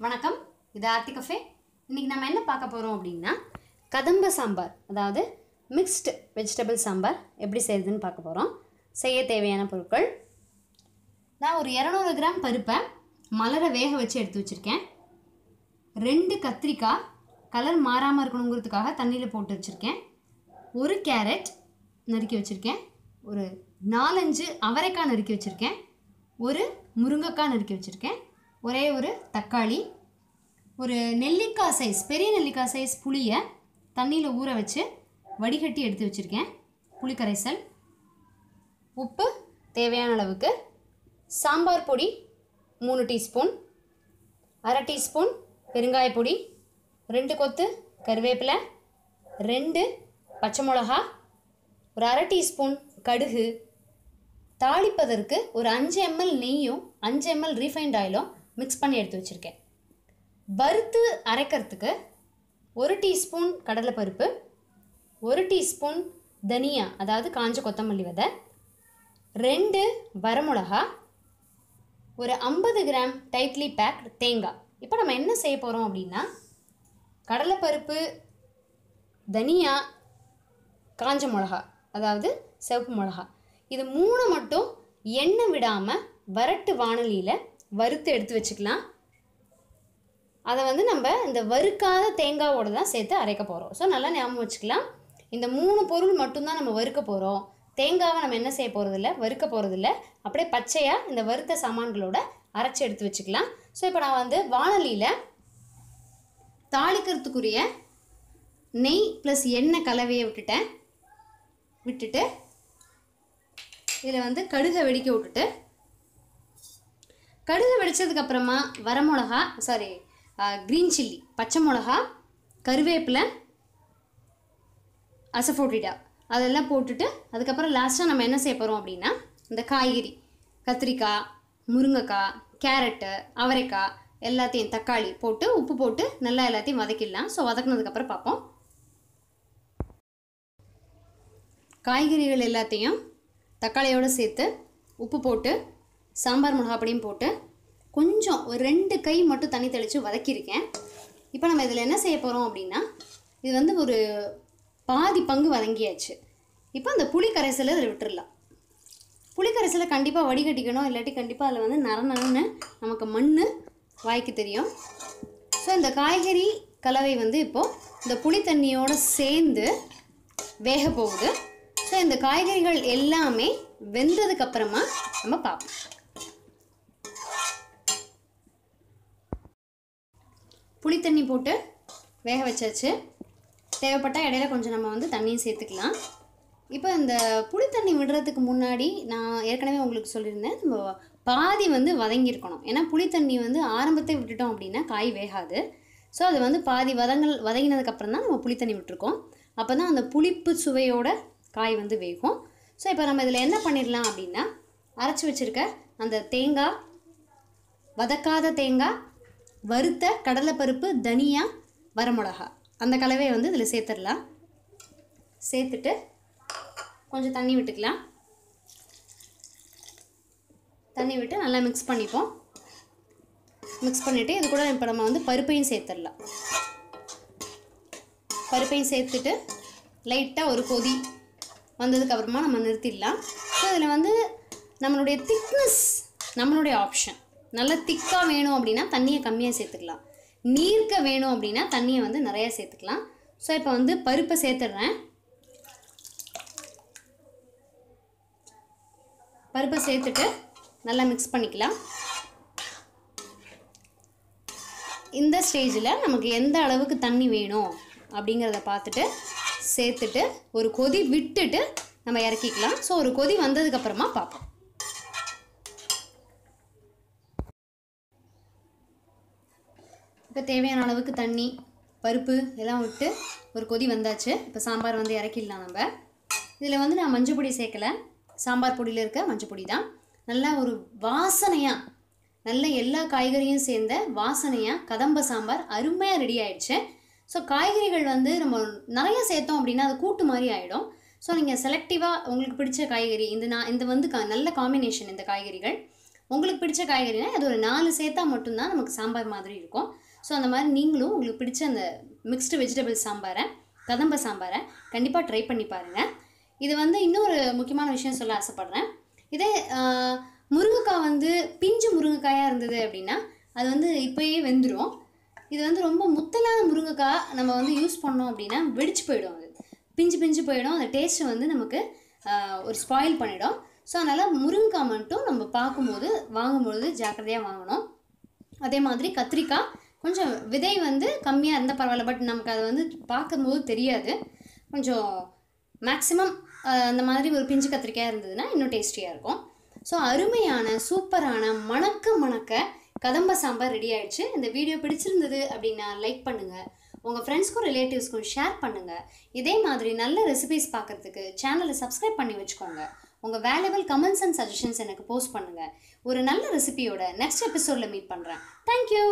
வணக்கம், இது ஆர்த்தி கஃபே. இன்றைக்கி நம்ம என்ன பார்க்க போகிறோம் அப்படின்னா கதம்ப சாம்பார், அதாவது மிக்ஸ்டு வெஜிடபிள் சாம்பார் எப்படி செய்கிறதுன்னு பார்க்க போகிறோம். செய்ய தேவையான பொருட்கள்: நான் ஒரு 200 கிராம் பருப்பை மலர வேக வச்சு எடுத்து வச்சுருக்கேன். 2 கத்திரிக்காய் கலர் மாறாமல் இருக்கணுங்கிறதுக்காக தண்ணியில் போட்டு வச்சுருக்கேன். 1 கேரட் நறுக்கி வச்சுருக்கேன். ஒரு 4-5 அவரைக்காய் நறுக்கி வச்சுருக்கேன். 1 முருங்கைக்காய் நறுக்கி வச்சுருக்கேன். ஒரே ஒரு தக்காளி, ஒரு நெல்லிக்காய் சைஸ், பெரிய நெல்லிக்காய் சைஸ் புளியை தண்ணியில் ஊற வச்சு வடிகட்டி எடுத்து வச்சுருக்கேன். புளிக்கரைசல், உப்பு தேவையான அளவுக்கு, சாம்பார் பொடி 3 டீஸ்பூன், 1/2 டீஸ்பூன் பெருங்காய பொடி, 2 கொத்து கருவேப்பிலை, 2 பச்சை மிளகா, ஒரு 1/2 டீஸ்பூன் கடுகு, தாளிப்பதற்கு ஒரு 5 ml நெய்யும் 5 ml ரீஃபைண்ட் ஆயிலும் மிக்ஸ் பண்ணி எடுத்து வச்சுருக்கேன். வறுத்து அரைக்கிறதுக்கு 1 டீஸ்பூன் கடலைப்பருப்பு, 1 டீஸ்பூன் தனியா, அதாவது காஞ்ச கொத்தமல்லி விதை, 2 வரமிளகா, ஒரு 50 கிராம் டைட்லி பேக்டு தேங்காய். இப்போ நம்ம என்ன செய்ய போகிறோம் அப்படின்னா, கடலைப்பருப்பு, தனியா, காஞ்ச மிளகா, அதாவது சிவப்பு மிளகா, இது 3 மட்டும் எண்ணெய் விடாமல் வரட்டு வாணலியில் வறுத்து எடுத்து வச்சுக்கலாம். அதை நம்ம இந்த வறுக்காத தேங்காவோடு தான் சேர்த்து அரைக்க போகிறோம். ஸோ நல்லா ஞாபகம் வச்சுக்கலாம். இந்த 3 பொருள் மட்டும்தான் நம்ம வறுக்க போகிறோம். தேங்காவை நம்ம என்ன செய்ய போகிறதில்ல, வறுக்க போகிறதில்ல. அப்படியே பச்சையாக இந்த வறுத்த சாமான்களோட அரைச்சி எடுத்து வச்சுக்கலாம். ஸோ இப்போ நான் வாணலியில் தாளிக்கிறதுக்குரிய நெய் ப்ளஸ் எண்ணெய் கலவையை விட்டுட்டு இதில் கடுகை வெடிக்க விட்டுட்டு, கடுகு வெடித்ததுக்கப்புறமா வரமிளகா, க்ரீன் சில்லி, பச்சை மிளகா, கருவேப்பிலை, அசஃபோட்டிடா அதெல்லாம் போட்டுட்டு, அதுக்கப்புறம் லாஸ்ட்டாக நம்ம என்ன செய்ய போகிறோம் அப்படின்னா, இந்த காய்கறி கத்திரிக்காய், முருங்கைக்காய், கேரட்டு, அவரைக்காய் எல்லாத்தையும், தக்காளி போட்டு உப்பு போட்டு நல்லா எல்லாத்தையும் வதக்கிடலாம். ஸோ வதக்கினதுக்கப்புறம் பார்ப்போம். காய்கறிகள் எல்லாத்தையும் தக்காளியோடு சேர்த்து உப்பு போட்டு சாம்பார் மிளகாப்பொடியும் போட்டு கொஞ்சம் ஒரு 2 கை மட்டும் தண்ணி தெளித்து வதக்கியிருக்கேன். இப்போ நம்ம இதில் என்ன செய்ய போகிறோம் அப்படின்னா, இது ஒரு பாதி பங்கு வதங்கியாச்சு. இப்போ அந்த புளி கரைசலை இதில் விட்டுடலாம். புளி கரைசலை கண்டிப்பாக வடிகட்டிக்கணும், இல்லாட்டி கண்டிப்பாக அதில் நரன்னு நமக்கு மண் வாய்க்கு தெரியும். ஸோ இந்த காய்கறி கலவை இப்போது இந்த புளி தண்ணியோடு சேர்ந்து வேக போகுது. ஸோ இந்த காய்கறிகள் எல்லாமே வெந்ததுக்கப்புறமா நம்ம பார்ப்போம். புளி தண்ணி போட்டு வேக வச்சாச்சு. தேவைப்பட்டால் இடையில கொஞ்சம் நம்ம தண்ணியும் சேர்த்துக்கலாம். இப்போ இந்த புளி தண்ணி விடுறதுக்கு முன்னாடி நான் ஏற்கனவே உங்களுக்கு சொல்லியிருந்தேன், நம்ம பாதி வதங்கியிருக்கணும். ஏன்னா புளி தண்ணி ஆரம்பத்தை விட்டுட்டோம் அப்படின்னா காய் வேகாது. ஸோ அது பாதி வதங்கினதுக்கப்புறம் தான் நம்ம புளி தண்ணி விட்டுருக்கோம். அப்போ தான் அந்த புளிப்பு சுவையோட காய் வேகும். ஸோ இப்போ நம்ம இதில் என்ன பண்ணிடலாம் அப்படின்னா, அரைச்சி வச்சுருக்க அந்த தேங்காய், வதக்காத தேங்காய், வறுத்த கடலைப்பருப்பு, தனியா, வரமிளகா அந்த கலவையை இதில் சேர்த்துடலாம். சேர்த்துட்டு கொஞ்சம் தண்ணி விட்டுக்கலாம். தண்ணி விட்டு நல்லா மிக்ஸ் பண்ணிப்போம். மிக்ஸ் பண்ணிவிட்டு இது கூட இப்போ நம்ம பருப்பையும் சேர்த்துடலாம். பருப்பையும் சேர்த்துட்டு லைட்டாக ஒரு கொதி வந்ததுக்கப்புறமா நம்ம நிறுத்திடலாம். ஸோ இதில் நம்மளுடைய திக்னஸ் நம்மளுடைய ஆப்ஷன். நல்லா திக்காக வேணும் அப்படின்னா தண்ணியை கம்மியாக சேர்த்துக்கலாம். நீர்க்க வேணும் அப்படின்னா தண்ணியை நிறையா சேர்த்துக்கலாம். ஸோ இப்போ பருப்பை சேர்த்துடுறேன். பருப்பை சேர்த்துட்டு நல்லா மிக்ஸ் பண்ணிக்கலாம். இந்த ஸ்டேஜில் நமக்கு எந்த அளவுக்கு தண்ணி வேணும் அப்படிங்கிறத பார்த்துட்டு சேர்த்துட்டு ஒரு கொதி விட்டுட்டு நம்ம இறக்கிக்கலாம். ஸோ ஒரு கொதி வந்ததுக்கப்புறமா பார்ப்போம். இப்போ தேவையான அளவுக்கு தண்ணி, பருப்பு எல்லாம் விட்டு ஒரு கொதி வந்தாச்சு. இப்போ சாம்பார் இறக்கிடலாம். நம்ம இதில் நான் மஞ்சள் பொடி சேர்க்கலை, சாம்பார் பொடியில் இருக்க மஞ்சள் பொடி தான். நல்லா ஒரு வாசனையாக, நல்ல எல்லா காய்கறியும் சேர்ந்த வாசனையாக கதம்ப சாம்பார் அருமையாக ரெடி ஆயிடுச்சு. ஸோ காய்கறிகள் நம்ம நிறைய சேர்த்தோம் அப்படின்னா அது கூட்டு மாதிரி ஆகிடும். ஸோ நீங்கள் செலக்டிவாக உங்களுக்கு பிடிச்ச காய்கறி, இந்த நல்ல காம்பினேஷன் இந்த காய்கறிகள். உங்களுக்கு பிடிச்ச காய்கறினா அது ஒரு 4 சேர்த்தா மட்டும்தான் நமக்கு சாம்பார் மாதிரி இருக்கும். ஸோ அந்த மாதிரி நீங்களும் உங்களுக்கு பிடிச்ச அந்த மிக்ஸ்டு வெஜிடபிள் சாம்பாரை, கதம்ப சாம்பாரை கண்டிப்பாக ட்ரை பண்ணி பாருங்கள். இது வந்து இன்னொரு முக்கியமான விஷயம் சொல்ல ஆசைப்பட்றேன். இதே முருங்கைக்காய் வந்து பிஞ்சு முருங்கைக்காயாக இருந்தது அப்படின்னா அது வந்து இப்போயே வெந்துடும். இது வந்து ரொம்ப முத்தலான முருங்கைக்காய் நம்ம வந்து யூஸ் பண்ணோம் அப்படின்னா வெடிச்சு போயிடும். அது பிஞ்சு போயிடும். அந்த டேஸ்ட்டை வந்து நமக்கு ஒரு ஸ்பாயில் பண்ணிடும். ஸோ அதனால் முருங்கைக்காய் மட்டும் நம்ம பார்க்கும்போது வாங்கும்பொழுது ஜாக்கிரதையாக வாங்கணும். அதே மாதிரி கத்திரிக்காய் கொஞ்சம் விதை வந்து கம்மியாக இருந்தால் பரவாயில்ல, பட் நமக்கு அதை வந்து பார்க்கும்போது தெரியாது. கொஞ்சம் மேக்ஸிமம் அந்த மாதிரி ஒரு பிஞ்சு கத்திரிக்காய் இருந்ததுன்னா இன்னும் டேஸ்டியாக இருக்கும். ஸோ அருமையான சூப்பரான மணக்க கதம்ப சாம்பார் ரெடி ஆகிடுச்சு. இந்த வீடியோ பிடிச்சிருந்தது அப்படின்னா லைக் பண்ணுங்கள், உங்கள் ஃப்ரெண்ட்ஸ்க்கும் ரிலேட்டிவ்ஸ்க்கும் ஷேர் பண்ணுங்கள். இதே மாதிரி நல்ல ரெசிபிஸ் பார்க்குறதுக்கு சேனலை சப்ஸ்கிரைப் பண்ணி வச்சுக்கோங்க. உங்கள் வேல்யூபிள் கமெண்ட்ஸ் அண்ட் சஜஷன்ஸ் எனக்கு போஸ்ட் பண்ணுங்கள். ஒரு நல்ல ரெசிபியோட நெக்ஸ்ட் எபிசோடில் மீட் பண்ணுறேன். தேங்க்யூ.